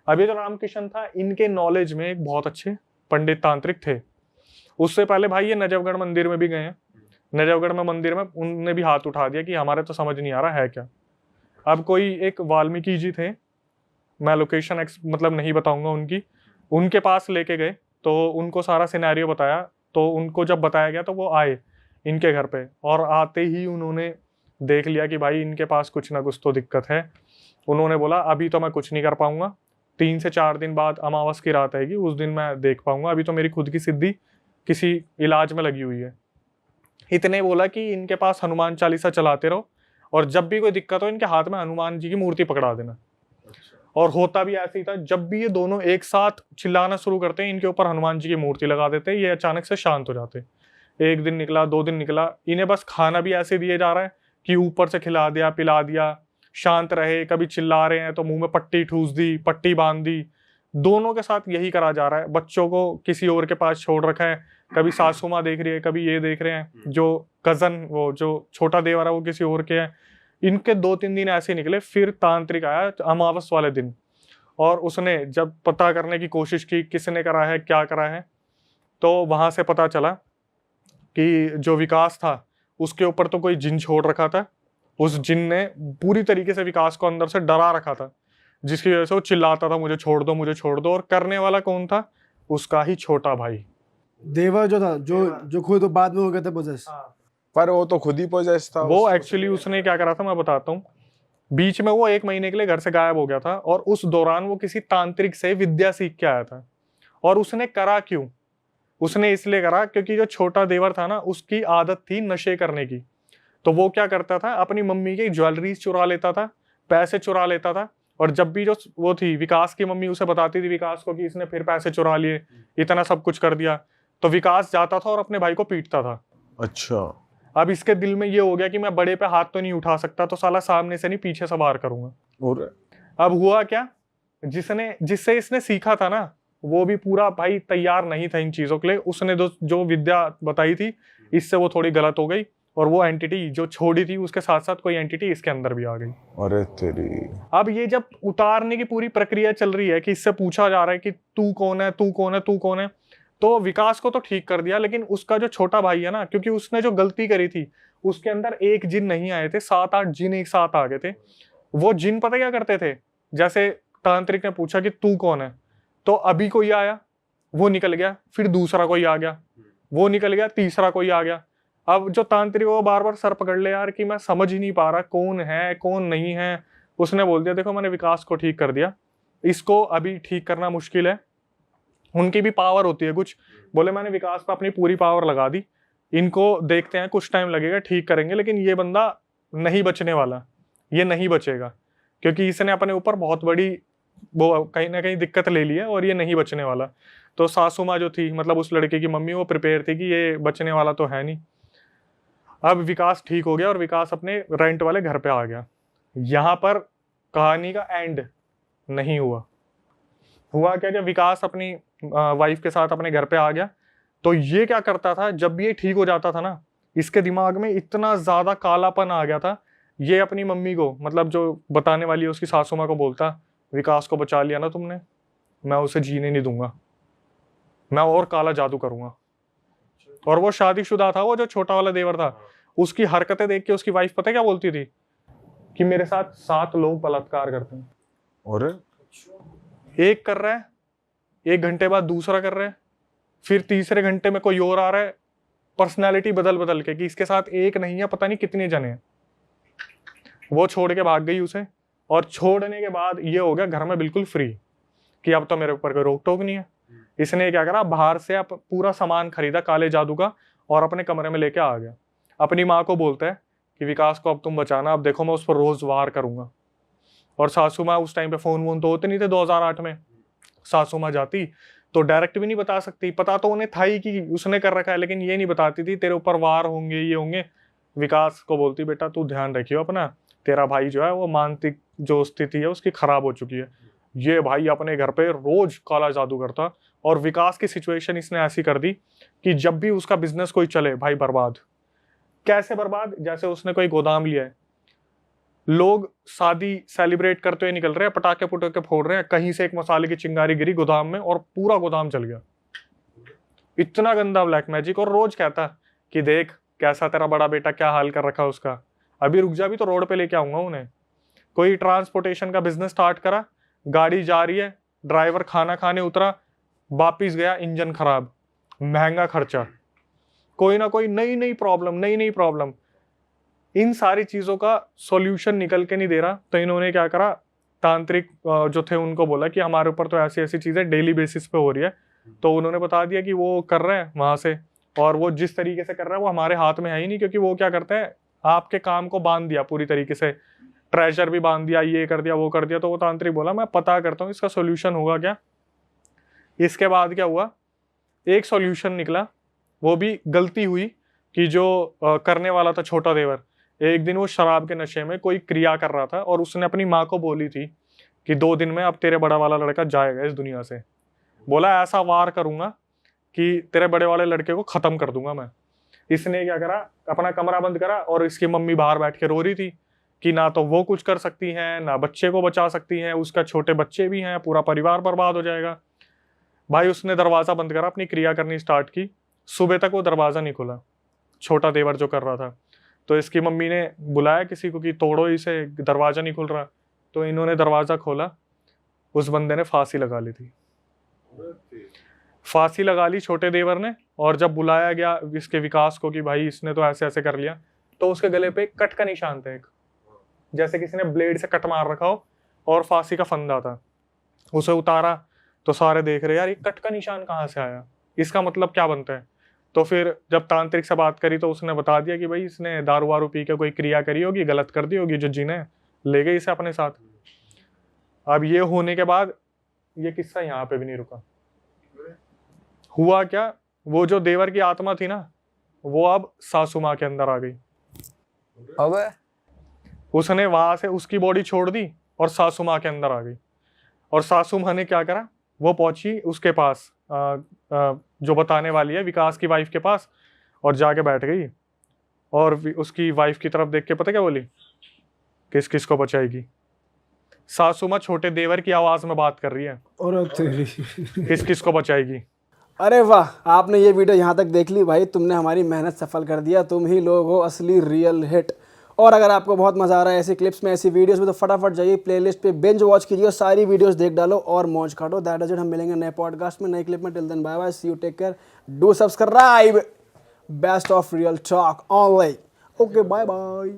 अब ये जो रामकिशन था, इनके नॉलेज में एक बहुत अच्छे पंडित तांत्रिक थे। उससे पहले भाई ये नजफगढ़ मंदिर में भी गए हैं। नजफगढ़ में मंदिर में उनने भी हाथ उठा दिया कि हमारे तो समझ नहीं आ रहा है क्या। अब कोई एक वाल्मीकि जी थे, मैं लोकेशन मतलब नहीं बताऊंगा उनकी, उनके पास लेके गए तो उनको सारा सिनेरियो बताया। तो उनको जब बताया गया तो वो आए इनके घर पे, और आते ही उन्होंने देख लिया कि भाई इनके पास कुछ ना कुछ तो दिक्कत है। उन्होंने बोला अभी तो मैं कुछ नहीं कर पाऊंगा, 3 से 4 दिन बाद अमावस की रात आएगी, उस दिन मैं देख पाऊंगा, अभी तो मेरी खुद की सिद्धि किसी इलाज में लगी हुई है। इतने बोला कि इनके पास हनुमान चालीसा चलाते रहो, और जब भी कोई दिक्कत हो इनके हाथ में हनुमान जी की मूर्ति पकड़ा देना। और होता भी ऐसे ही था, जब भी ये दोनों एक साथ चिल्लाना शुरू करते हैं इनके ऊपर हनुमान जी की मूर्ति लगा देते हैं, ये अचानक से शांत हो जाते। 1 दिन निकला, 2 दिन निकला, इन्हें बस खाना भी ऐसे दिए जा रहा है कि ऊपर से खिला दिया पिला दिया, शांत रहे। कभी चिल्ला रहे हैं तो मुंह में पट्टी ठूस दी, पट्टी बांध दी। दोनों के साथ यही करा जा रहा है। बच्चों को किसी और के पास छोड़ रखा है, कभी सासू माँ देख रही है, कभी ये देख रहे हैं, जो कजन वो जो छोटा देवर है वो किसी और के है। इनके 2-3 दिन ऐसे निकले। फिर तांत्रिक आया अमावस वाले दिन, और उसने जब पता करने की कोशिश की किसने करा है क्या करा है, तो वहां से पता चला कि जो विकास था उसके ऊपर तो कोई जिन छोड़ रखा था। उस जिन ने पूरी तरीके से विकास को अंदर से डरा रखा था, जिसकी वजह से वो चिल्लाता था मुझे छोड़ दो मुझे छोड़ दो। और करने वाला कौन था? उसका ही छोटा भाई देवर जो था, जो खुद तो बाद में हो गया था पोजेस। पर वो तो खुद ही पोजेस था। वो एक्चुअली उसने क्या करा था मैं बताता हूँ। बीच में वो 1 महीने के लिए घर से गायब हो गया था, और उस दौरान वो किसी तांत्रिक से विद्या सीख के आया था। और उसने करा क्यों? उसने इसलिए करा क्योंकि जो छोटा देवर था ना, उसकी आदत थी नशे करने की। तो वो क्या करता था, अपनी मम्मी की ज्वेलरी चुरा लेता था, पैसे चुरा लेता था। और जब भी जो वो थी विकास की मम्मी उसे बताती थी विकास को कि इसने फिर पैसे चुरा लिए, इतना सब कुछ कर दिया, तो विकास जाता था और अपने भाई को पीटता था। अच्छा। अब इसके दिल में ये हो गया कि मैं बड़े पे हाथ तो नहीं उठा सकता, तो साला सामने से नहीं पीछे से वार करूंगा। और अब हुआ क्या, जिससे इसने सीखा था ना, वो भी पूरा भाई तैयार नहीं था इन चीजों के लिए। उसने जो विद्या बताई थी, इससे वो थोड़ी गलत हो गई, और वो एंटिटी जो छोड़ी थी उसके साथ साथ कोई एंटिटी इसके अंदर भी आ गई। अरे तेरी। अब ये जब उतारने की पूरी प्रक्रिया चल रही है कि इससे पूछा जा रहा है कि तू कौन है तू कौन है तू कौन है, तो विकास को तो ठीक कर दिया, लेकिन उसका जो छोटा भाई है ना, क्योंकि उसने जो गलती करी थी, उसके अंदर एक जिन नहीं आए थे, 7-8 जिन एक साथ आ गए थे। वो जिन पता क्या करते थे, जैसे तांत्रिक ने पूछा कि तू कौन है, तो अभी कोई आया, वो निकल गया, फिर दूसरा कोई आ गया, वो निकल गया, तीसरा कोई आ गया। अब जो तांत्रिक वो बार बार सर पकड़ ले यार कि मैं समझ ही नहीं पा रहा कौन है कौन नहीं है। उसने बोल दिया देखो मैंने विकास को ठीक कर दिया, इसको अभी ठीक करना मुश्किल है। उनकी भी पावर होती है कुछ। बोले मैंने विकास पर अपनी पूरी पावर लगा दी, इनको देखते हैं कुछ टाइम लगेगा ठीक करेंगे, लेकिन ये बंदा नहीं बचने वाला, ये नहीं बचेगा, क्योंकि इसने अपने ऊपर बहुत बड़ी वो कहीं ना कहीं दिक्कत ले ली है, और ये नहीं बचने वाला। तो सासू माँ जो थी, मतलब उस लड़के की मम्मी, वो प्रिपेयर थी कि ये बचने वाला तो है नहीं। अब विकास ठीक हो गया और विकास अपने रेंट वाले घर पे आ गया। यहाँ पर कहानी का एंड नहीं हुआ। हुआ क्या, जब विकास अपनी वाइफ के साथ अपने घर पे आ गया, तो ये क्या करता था, जब भी ये ठीक हो जाता था ना, इसके दिमाग में इतना ज्यादा कालापन आ गया था। ये अपनी मम्मी को, मतलब जो बताने वाली है उसकी सासू माँ को, बोलता विकास को बचा लिया ना तुमने, मैं उसे जीने नहीं दूंगा, मैं और काला जादू करूंगा। और वो शादीशुदा था, वो जो छोटा वाला देवर था। उसकी हरकतें देख के उसकी वाइफ पता है क्या बोलती थी, कि मेरे साथ 7 लोग बलात्कार करते हैं। और एक कर रहा है, 1 घंटे बाद दूसरा कर रहा है, फिर तीसरे घंटे में कोई और आ रहा है, पर्सनैलिटी बदल बदल के, कि इसके साथ एक नहीं है पता नहीं कितने जने हैं। वो छोड़ के भाग गई उसे, और छोड़ने के बाद ये हो गया घर में बिल्कुल फ्री, कि अब तो मेरे ऊपर कोई रोक टोक नहीं है। इसने क्या करा, बाहर से अब पूरा सामान खरीदा काले जादू का, और अपने कमरे में लेके आ गया। अपनी माँ को बोलता है कि विकास को अब तुम बचाना, अब देखो मैं उस पर रोज वार करूंगा। और सासू माँ उस टाइम पे फोन वोन तो होते नहीं थे 2008 में। सासू माँ जाती तो डायरेक्ट भी नहीं बता सकती, पता तो उन्हें था ही कि उसने कर रखा है, लेकिन ये नहीं बताती थी तेरे ऊपर वार होंगे ये होंगे। विकास को बोलती बेटा तू ध्यान रखियो अपना, तेरा भाई जो है वो मानसिक जो स्थिति है उसकी खराब हो चुकी है। ये भाई अपने घर पे रोज काला जादू करता, और विकास की सिचुएशन इसने ऐसी कर दी कि जब भी उसका बिजनेस कोई चले भाई बर्बाद। कैसे बर्बाद, जैसे उसने कोई गोदाम लिया है, लोग शादी सेलिब्रेट करते हुए निकल रहे हैं, पटाखे पुटाखे फोड़ रहे हैं, कहीं से एक मसाले की चिंगारी गिरी गोदाम में और पूरा गोदाम जल गया। इतना गंदा ब्लैक मैजिक। और रोज कहता कि देख कैसा तेरा बड़ा बेटा क्या हाल कर रखा उसका, अभी रुक जा, भी तो रोड पे लेके आऊंगा उन्हें। कोई ट्रांसपोर्टेशन का बिजनेस स्टार्ट करा, गाड़ी जा रही है, ड्राइवर खाना खाने उतरा, वापिस गया, इंजन खराब, महंगा खर्चा, कोई ना कोई नई नई प्रॉब्लम। इन सारी चीजों का सॉल्यूशन निकल के नहीं दे रहा, तो इन्होंने क्या करा, तांत्रिक जो थे उनको बोला कि हमारे ऊपर तो ऐसी ऐसी चीजें डेली बेसिस पे हो रही है। तो उन्होंने बता दिया कि वो कर रहे हैं वहां से, और वो जिस तरीके से कर रहा है वो हमारे हाथ में है ही नहीं, क्योंकि वो क्या करते हैं, आपके काम को बांध दिया पूरी तरीके से, ट्रेजर भी बांध दिया, ये कर दिया वो कर दिया। तो वो तांत्रिक बोला मैं पता करता हूँ इसका सोल्यूशन होगा क्या। इसके बाद क्या हुआ, एक सॉल्यूशन निकला, वो भी गलती हुई कि जो करने वाला था छोटा देवर, एक दिन वो शराब के नशे में कोई क्रिया कर रहा था और उसने अपनी माँ को बोली थी कि 2 दिन में अब तेरे बड़ा वाला लड़का जाएगा इस दुनिया से। बोला ऐसा वार करूंगा कि तेरे बड़े वाले लड़के को खत्म कर दूंगा मैं। इसने क्या करा, अपना कमरा बंद करा और इसकी मम्मी बाहर बैठ के रो रही थी कि ना तो वो कुछ कर सकती हैं, ना बच्चे को बचा सकती हैं, उसका छोटे बच्चे भी हैं, पूरा परिवार बर्बाद हो जाएगा। भाई उसने दरवाजा बंद करा, अपनी क्रिया करनी स्टार्ट की, सुबह तक वो दरवाजा नहीं खुला, छोटा देवर जो कर रहा था। तो इसकी मम्मी ने बुलाया किसी को कि तोड़ो इसे, दरवाजा नहीं खुल रहा। तो इन्होंने दरवाजा खोला, उस बंदे ने फांसी लगा ली थी। फांसी लगा ली छोटे देवर ने। और जब बुलाया गया इसके विकास को कि भाई इसने तो ऐसे ऐसे कर लिया, तो उसके गले पे एक कट का निशान था, एक जैसे किसी ने ब्लेड से कट मार रखा हो, और फांसी का फंदा था। उसे उतारा तो सारे देख रहे यार ये कट का निशान कहाँ से आया, इसका मतलब क्या बनता है। तो फिर जब तांत्रिक से बात करी तो उसने बता दिया कि भाई इसने दारू वारू पी के कोई क्रिया करी होगी, गलत कर दी होगी, जो जिने ले गए इसे अपने साथ। अब ये होने के बाद ये किस्सा यहाँ पे भी नहीं रुका। हुआ क्या, वो जो देवर की आत्मा थी ना, वो अब सासू माँ के अंदर आ गई। अबे उसने वहां से उसकी बॉडी छोड़ दी और सासू माँ के अंदर आ गई। और सासू माँ ने क्या करा, वो पहुंची उसके पास, जो बताने वाली है विकास की वाइफ के पास, और जाके बैठ गई। और उसकी वाइफ की तरफ देख के पता क्या बोली, किस किस को बचाएगी। सासू माँ छोटे देवर की आवाज में बात कर रही है, और तेरी किस किस को बचाएगी। अरे वाह, आपने ये वीडियो यहाँ तक देख ली भाई, तुमने हमारी मेहनत सफल कर दिया, तुम ही लोग हो असली रियल हिट। और अगर आपको बहुत मजा आ रहा है ऐसी क्लिप्स में, ऐसी वीडियोस में, तो फटाफट जाइए प्लेलिस्ट पे बिंज वॉच कीजिए और सारी वीडियोस देख डालो और मौज काटो। That is it. हम मिलेंगे नए पॉडकास्ट में, नए क्लिप में। Till then bye bye, see you, take care, do subscribe. Best of real talk online. Okay, bye bye.